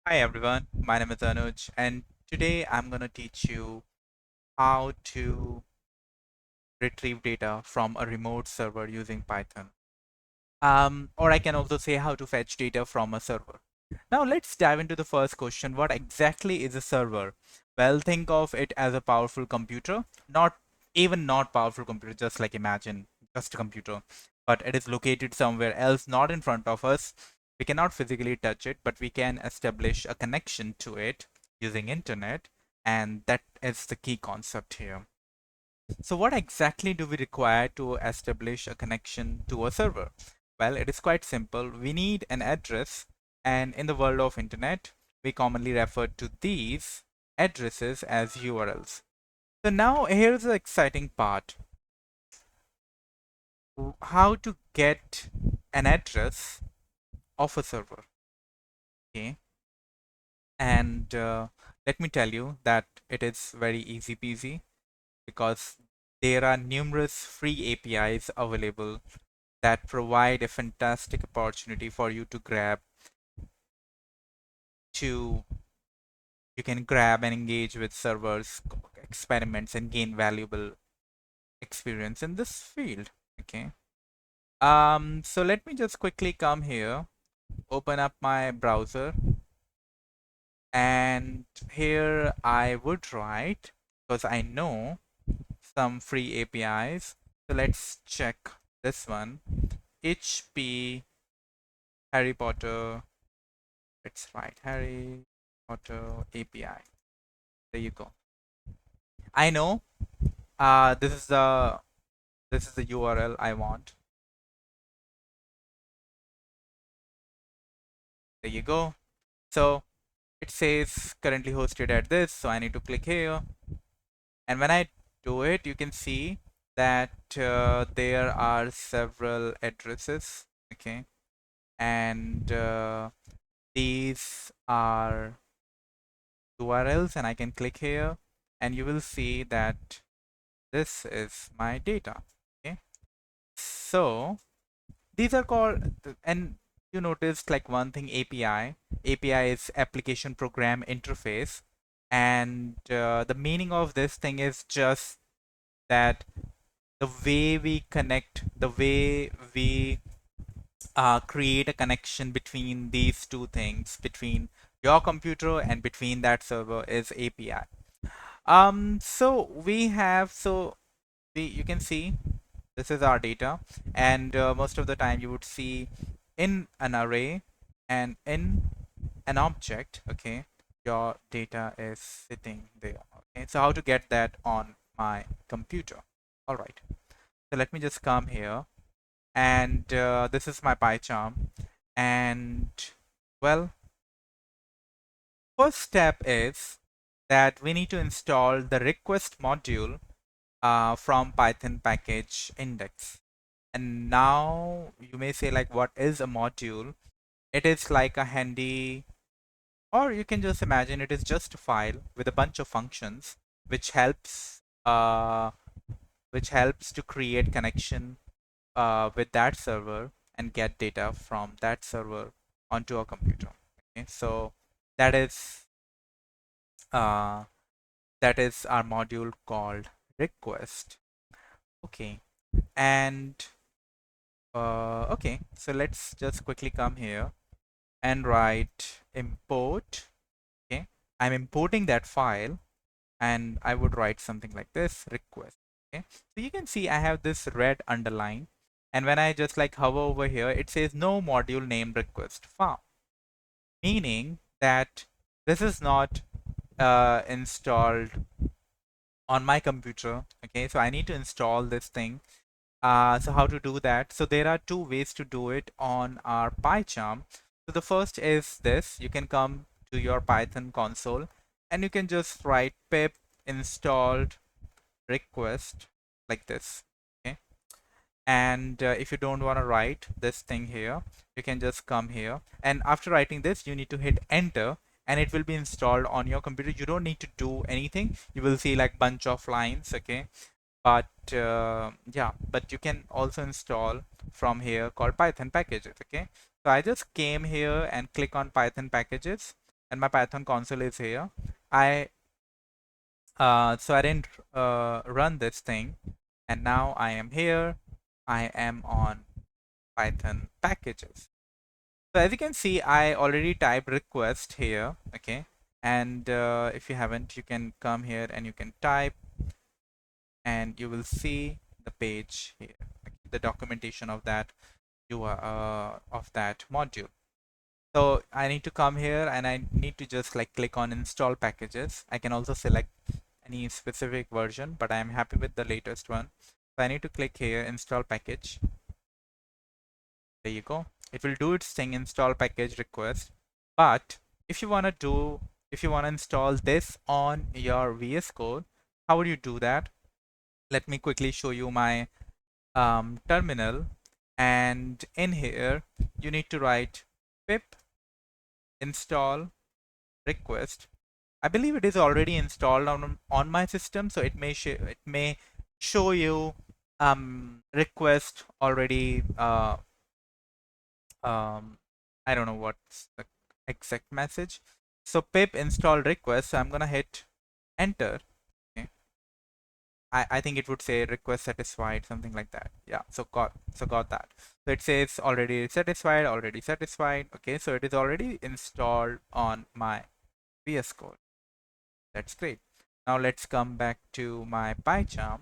Hi everyone, my name is Anuj, and today I'm going to teach you how to retrieve data from a remote server using Python. Or I can also say how to fetch data from a server. Now let's dive into the first question. What exactly is a server? Well, think of it as a powerful computer, not powerful computer, just like imagine just a computer, but it is located somewhere else, not in front of us. We cannot physically touch it, but we can establish a connection to it using internet, and that is the key concept here. So what exactly do we require to establish a connection to a server? Well, it is quite simple. We need an address, and in the world of internet, we commonly refer to these addresses as URLs. So now here's the exciting part. How to get an address of a server. Okay. And let me tell you that it is very easy peasy because there are numerous free APIs available that provide a fantastic opportunity for you to to you can grab and engage with servers, experiments, and gain valuable experience in this field. Okay. So let me just quickly come here, open up my browser, and here I would write, because I know some free APIs. So let's check this one. HP Harry Potter. Let's write Harry Potter API. There you go. I know this is the URL I want. There you go. So it says currently hosted at this, so I need to click here. And when I do it, you can see that there are several addresses. Okay, and these are URLs, and I can click here, and you will see that this is my data. Okay, so these are called, and you noticed like one thing, API is application program interface, and the meaning of this thing is just that the way we connect, the way we create a connection between these two things, between your computer and between that server, is API. So we have, so you can see this is our data, and most of the time you would see in an array and in an object. Okay, your data is sitting there. Okay, so how to get that on my computer? All right, so let me just come here, and this is my PyCharm, and well, first step is that we need to install the request module from Python package index. And now you may say like, what is a module? It is like a handy, or you can just imagine it is just a file with a bunch of functions which helps to create connection with that server and get data from that server onto a computer. Okay, so that is uh, that is our module called request. Okay, and okay, so let's just quickly come here and write import. Okay, I'm importing that file, and I would write something like this, request. Okay, so you can see I have this red underline, and when I just like hover over here, it says no module name request found, meaning that this is not installed on my computer. Okay, so I need to install this thing. So how to do that? So there are two ways to do it on our PyCharm. So the first is this. You can come to your Python console, and you can just write pip installed request like this. Okay, and if you don't want to write this thing here, you can just come here, and after writing this you need to hit enter, and it will be installed on your computer. You don't need to do anything. You will see like bunch of lines. Okay, but yeah, but you can also install from here called Python packages. Okay, so I just came here and click on Python packages, and my Python console is here. So I didn't run this thing, and now I am here. I am on Python packages. So as you can see, I already typed request here, okay? And if you haven't, you can come here and you can type, and you will see the page here, okay? The documentation of that of that module. So I need to come here and I need to just like click on install packages. I can also select any specific version, but I am happy with the latest one. So I need to click here, install package. There you go. It will do its thing, install package request. But if you want to install this on your VS Code, how would you do that? Let me quickly show you my terminal. And in here, you need to write pip install request. I believe it is already installed on my system, so it may show you request already I don't know what's the exact message. So pip install request. So I'm gonna hit enter. Okay. I think it would say request satisfied, something like that. Yeah. So got that. So it says already satisfied, already satisfied. Okay. So it is already installed on my VS Code. That's great. Now let's come back to my PyCharm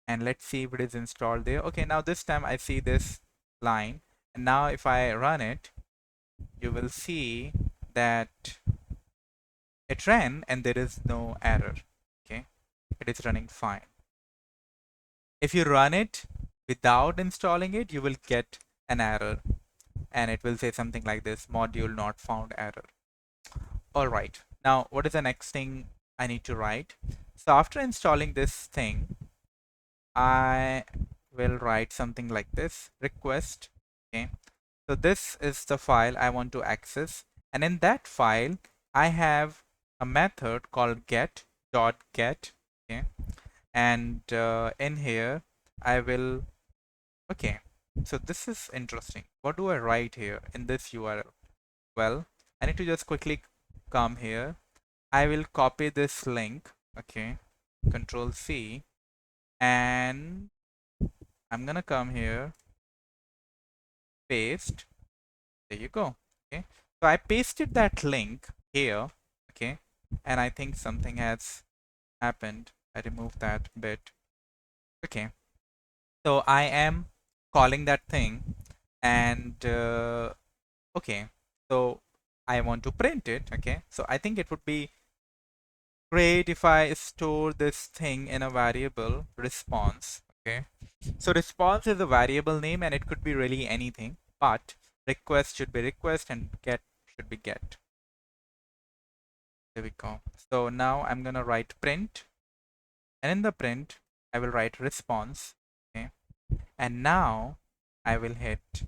and let's see if it is installed there. Okay. Now this time I see this line, and now if I run it, you will see that it ran and there is no error. Okay, it is running fine. If you run it without installing it, you will get an error, and it will say something like this: module not found error. All right, now what is the next thing I need to write? So after installing this thing, I will write something like this: request. Okay, so this is the file I want to access, and in that file I have a method called get.get. Okay, and in here I will, okay, so this is interesting. What do I write here in this URL? Well, I need to just quickly come here. I will copy this link. Okay, Control C, and I'm gonna come here, paste. There you go. Okay, so I pasted that link here. Okay, and I think something has happened. I removed that bit. Okay, so I am calling that thing, and okay, so I want to print it. Okay, so I think it would be great if I store this thing in a variable response. Okay, so response is a variable name and it could be really anything, but request should be request and get should be get. There we go. So now I'm gonna write print, and in the print I will write response. Okay, and now I will hit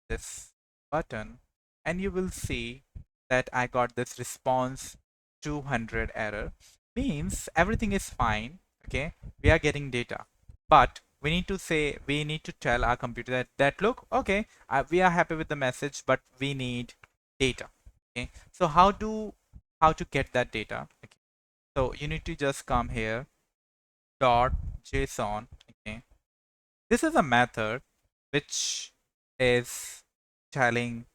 this button, and you will see that I got this response 200 error. Means everything is fine. Okay, we are getting data, but we need to tell our computer that look, okay, we are happy with the message, but we need data. Okay, so how to get that data? Okay, so you need to just come here, dot json. Okay, this is a method which is telling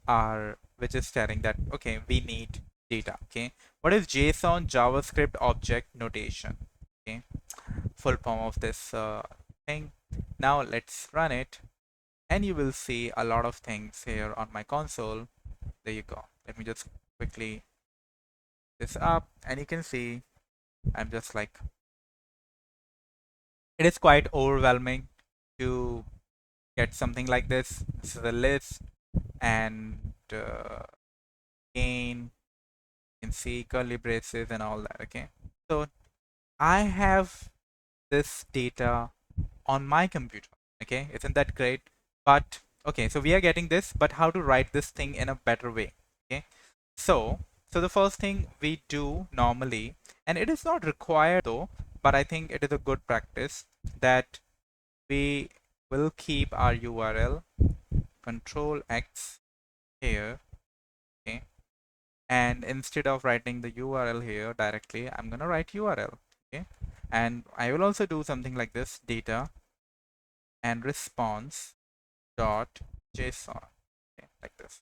that, okay, we need data. Okay, what is JSON? JavaScript Object Notation. Okay, full form of this thing. Now let's run it, and you will see a lot of things here on my console. There you go. Let me just quickly this up, and you can see I'm just like, it is quite overwhelming to get something like this. This is a list, and gain, you can see curly braces and all that. Okay, so I have this data on my computer. Okay, isn't that great? But okay, so we are getting this, but how to write this thing in a better way? Okay, so the first thing we do normally, and it is not required though, but I think it is a good practice, that we will keep our URL Control X here. Okay, and instead of writing the URL here directly, I'm gonna write URL. Okay, and I will also do something like this: data and response dot JSON. Okay, like this.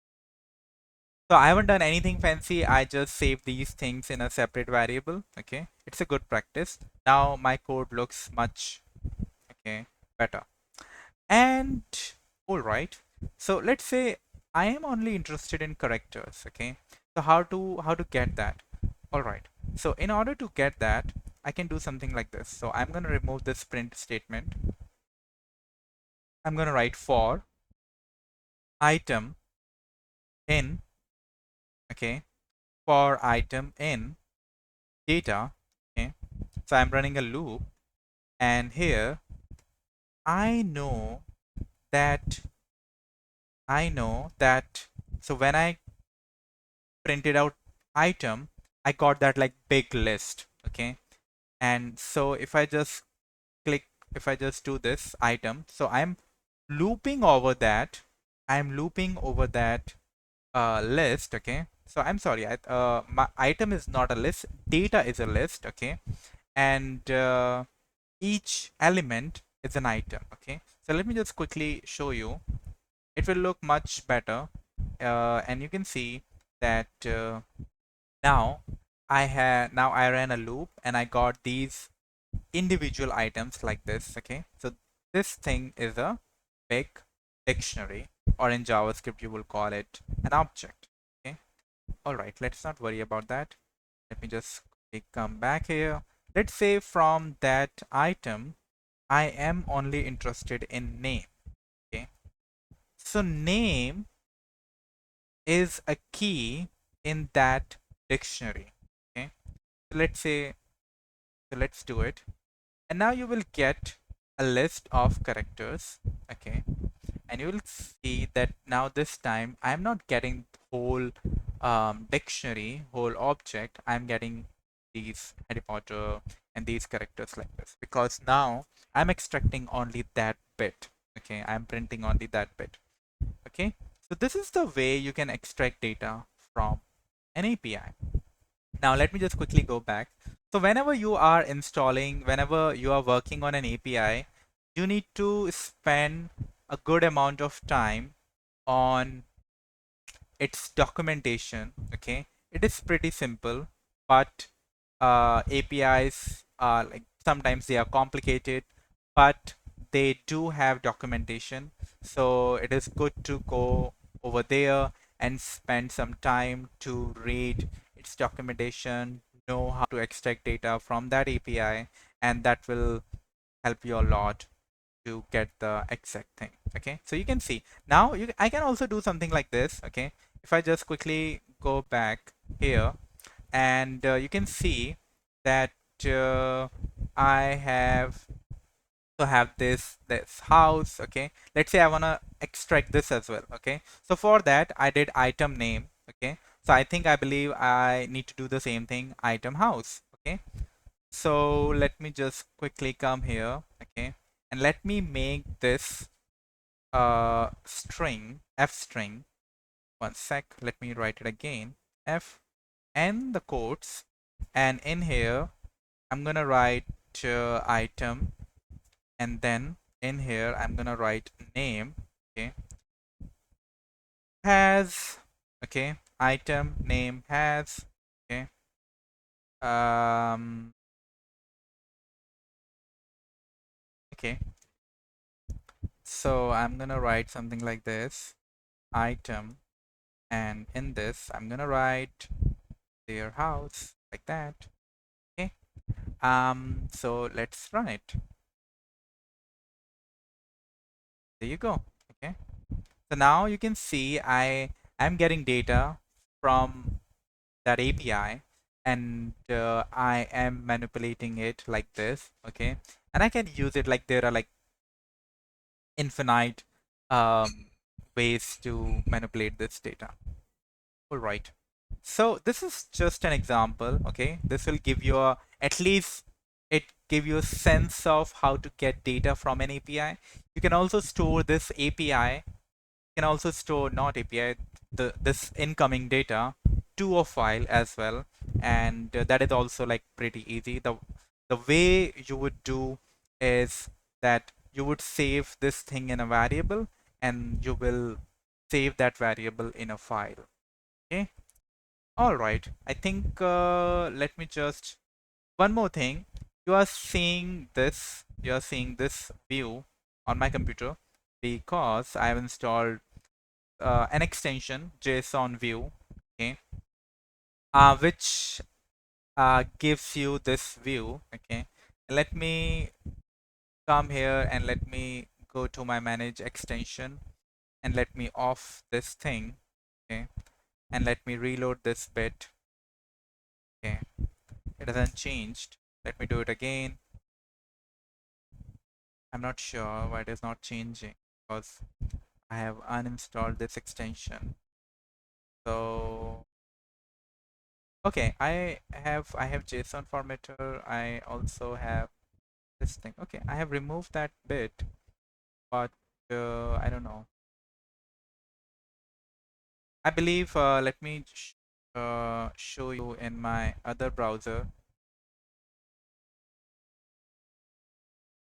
So I haven't done anything fancy. I just saved these things in a separate variable. Okay, it's a good practice. Now my code looks much better. And all right, so let's say I am only interested in characters. Okay, so how to get that? All right, so in order to get that, I can do something like this. So I'm going to remove this print statement. I'm going to write for item in, okay, for item in data. Okay, so I'm running a loop, and here I know that so when I printed out item, I got that like big list. Okay, and so if I just click, if I just do this item, so I'm looping over that. I'm looping over that list. Okay, so I'm sorry, my item is not a list, data is a list. Okay, and each element is an item. Okay, so let me just quickly show you. It will look much better, and you can see that now I ran a loop and I got these individual items like this. Okay, so this thing is a big dictionary, or in JavaScript you will call it an object. Okay, all right, let's not worry about that. Let me just come back here. Let's say from that item I am only interested in name. Okay, so name is a key in that dictionary. Okay, so let's do it. And now you will get a list of characters. Okay, and you will see that now this time I'm not getting whole dictionary, whole object. I'm getting these Harry Potter and these characters like this, because now I'm extracting only that bit. Okay, I'm printing only that bit. Okay, so this is the way you can extract data from an API. Now let me just quickly go back. So whenever you are installing, whenever you are working on an API, you need to spend a good amount of time on its documentation. Okay, it is pretty simple, but APIs are like, sometimes they are complicated, but they do have documentation. So it is good to go over there and spend some time to read its documentation, know how to extract data from that API, and that will help you a lot to get the exact thing. Okay, so you can see now I can also do something like this. Okay, if I just quickly go back here, and you can see that uh, I have this house. Okay, let's say I want to extract this as well. Okay, so for that I did item name. Okay, so I believe I need to do the same thing, item house. Okay, so let me just quickly come here. Okay, and let me make this string, f string. One sec, let me write it again. F and the quotes, and in here I'm gonna write item, and then in here I'm gonna write name. Okay, has. Okay, item name has. Okay, um okay, so I'm gonna write something like this, item, and in this I'm gonna write their house, like that. Okay, so let's run it. There you go. Okay, so now you can see I am getting data from that API, and I am manipulating it like this. Okay, and I can use it like there are like infinite um, ways to manipulate this data. All right, so this is just an example. Okay, this will give you a, at least it give you a sense of how to get data from an API. You can also store this API, you can also store not API, this incoming data to a file as well, and that is also like pretty easy. The way you would do is that you would save this thing in a variable, and you will save that variable in a file. Okay. All right. I think let me just one more thing. You are seeing this view on my computer because I have installed an extension, JSON view, okay, which gives you this view, okay. Let me come here and let me go to my manage extension and let me off this thing, okay, and let me reload this bit, okay. It hasn't changed. Let me do it again. I'm not sure why it is not changing because I have uninstalled this extension. So okay, I have JSON formatter. I also have this thing. Okay, I have removed that bit, but I don't know. I believe let me show you in my other browser.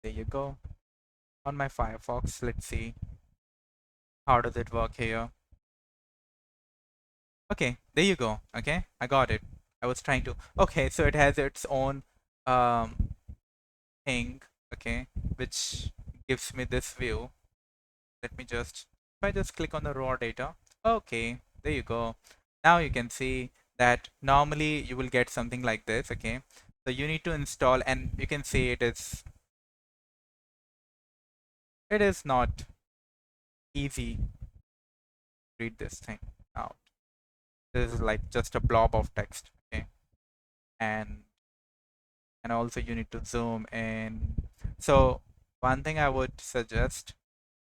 There you go. On my Firefox, let's see how does it work here. Okay, there you go. Okay, I got it. I was trying to. Okay, so it has its own um thing. Okay, which gives me this view. Let me just, if I just click on the raw data. Okay, there you go. Now you can see that normally you will get something like this. Okay, so you need to install, and you can see it is not easy to read this thing out. This is like just a blob of text. Okay, and also you need to zoom in. So one thing I would suggest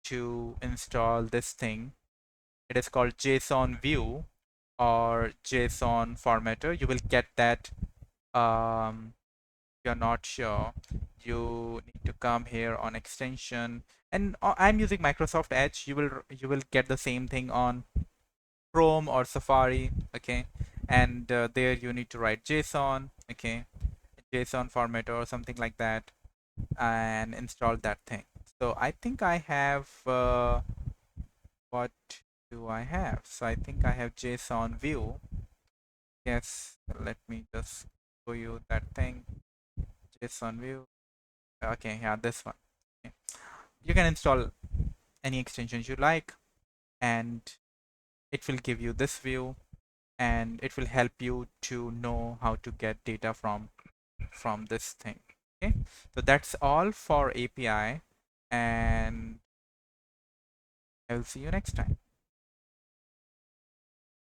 to install this thing, it is called JSON view or JSON formatter. You will get that. If you're not sure, you need to come here on extension, and I'm using Microsoft Edge. You will get the same thing on Chrome or Safari. Okay, and there you need to write JSON. Okay, JSON formatter or something like that, and install that thing. So I think I have what do I have? So I think I have JSON view. Yes, let me just show you that thing. JSON view. Okay, yeah, this one. Okay. You can install any extensions you like, and it will give you this view, and it will help you to know how to get data from this thing. Okay, so that's all for API, and I will see you next time.